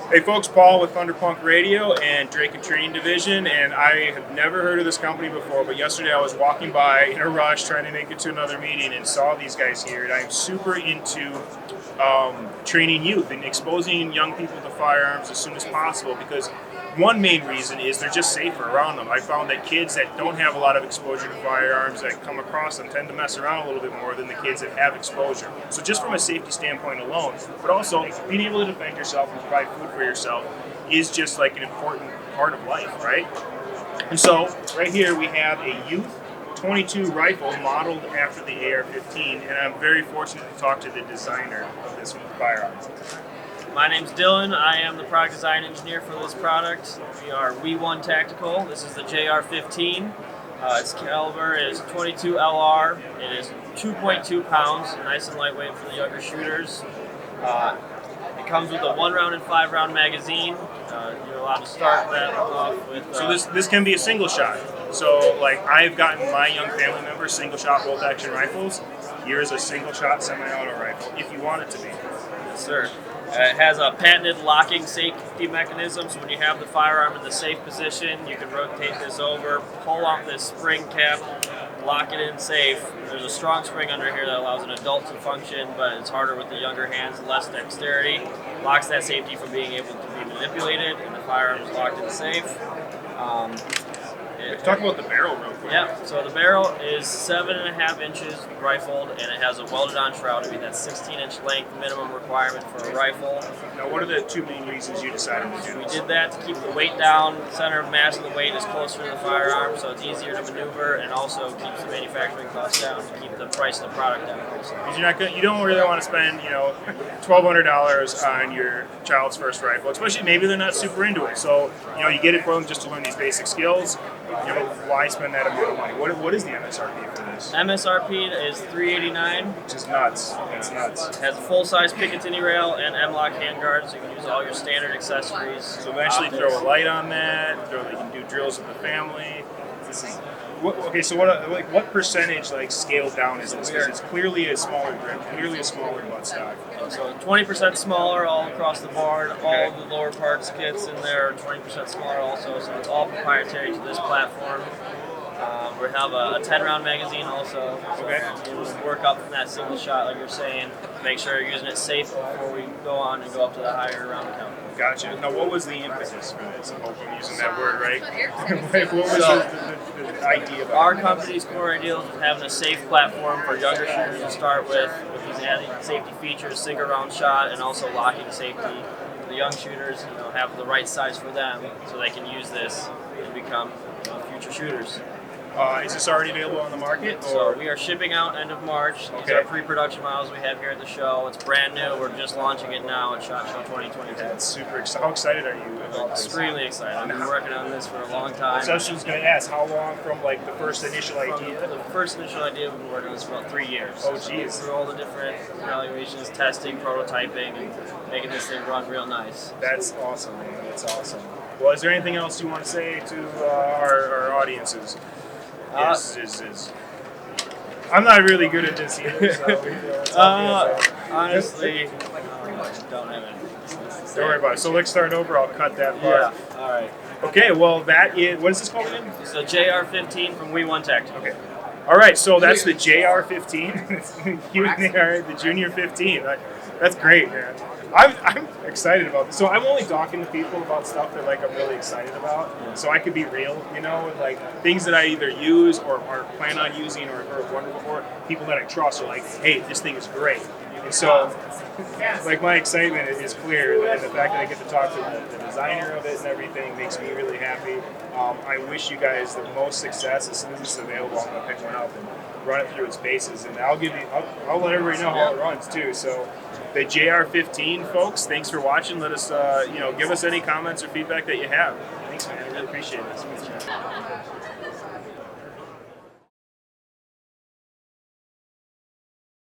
Hey folks, Paul with Thunderpunk Radio and Drake and Training Division, and I have never heard of this company before, but yesterday I was walking by in a rush trying to make it to another meeting and saw these guys here, and I'm super into training youth and exposing young people to firearms as soon as possible because one main reason is they're just safer around them. I found that kids that don't have a lot of exposure to firearms that come across them tend to mess around a little bit more than the kids that have exposure. So just from a safety standpoint alone, but also being able to defend yourself and provide food for yourself is just like an important part of life, right? And so right here we have a youth 22 rifle modeled after the AR-15, and I'm very fortunate to talk to the designer of this firearm. My name's Dylan. I am the product design engineer for this product. We are Wee1 Tactical. This is the JR15. Its caliber is 22 LR. It is 2.2 pounds, nice and lightweight for the younger shooters. It comes with a 1-round and 5-round magazine. You're allowed to start that off with. So this can be a single shot. So like I've gotten my young family members single shot bolt action rifles. Here's a single shot semi-auto rifle if you want it to be. Yes, sir. It has a patented locking safety mechanism, so when you have the firearm in the safe position, you can rotate this over, pull off this spring cap, lock it in safe. There's a strong spring under here that allows an adult to function, but it's harder with the younger hands, less dexterity. Locks that safety from being able to be manipulated, and the firearm is locked in safe. Talk about the barrel real quick. Yeah, so the barrel is 7.5 inches rifled, and it has a welded-on shroud to be that 16-inch length minimum requirement for a rifle. Now, what are the two main reasons you decided to do We this? did that to keep the weight down. The center of mass of the weight is closer to the firearm, so it's easier to maneuver, and also keeps the manufacturing costs down to keep the price of the product down. Because you don't really want to spend, $1,200 on your child's first rifle, especially maybe they're not super into it. So, you get it for them just to learn these basic skills. Why spend that amount of money? What is the MSRP for this? MSRP is $389. Which is nuts. It's nuts. It has a full-size Picatinny rail and M-LOK handguards, so you can use all your standard accessories. So eventually throw a light on that. They can do drills with the family. What percentage scaled down is this? Because it's clearly a smaller grip, clearly a smaller buttstock. So 20% smaller all across the board. All of the lower parts kits in there are 20% smaller also. So it's all proprietary to this platform. We have a 10-round magazine also. So we'll work up from that single shot, like you're saying. Make sure you're using it safe before we go on and go up to the higher round count. Gotcha. Now, what was the impetus for this? I hope I'm using that word right. What was the idea about our company's core idea is having a safe platform for younger shooters to start with these added safety features, single round shot, and also locking safety. The young shooters, have the right size for them, so they can use this and become future shooters. Is this already available on the market? So we are shipping out end of March. These are pre-production models we have here at the show. It's brand new. We're just launching it now at SHOT Show 2022. That's super exciting. How excited are you about this? Extremely excited. I've been working on this for a long time. So I was just going to ask, how long from the first initial idea? The first initial idea, we've been working on this for about 3 years. Oh, geez. Through all the different evaluations, testing, prototyping, and making this thing run real nice. That's awesome, man. That's awesome. Well, is there anything else you want to say to our audiences? I'm not really good at this either. So honestly, don't have anything. Don't worry about it. So let's start over. I'll cut that part. Yeah. All right. Okay. Well, that is. What is this called again? It's a JR15 from Wee1 Tactical. Okay. All right. So that's the JR15. All right, the Junior 15. That's great, man. I'm excited about this. So I'm only talking to people about stuff that I'm really excited about. So I could be real, with things that I either use or plan on using or wonderful, or people that I trust are like, hey, this thing is great. And so my excitement is clear, and the fact that I get to talk to the designer of it and everything makes me really happy. I wish you guys the most success. As soon as it's available, I'm gonna pick one up and run it through its paces, and I'll let everybody know how it runs too. So the JR15 folks, thanks for watching. Let us give us any comments or feedback that you have. Thanks, man. I really appreciate it.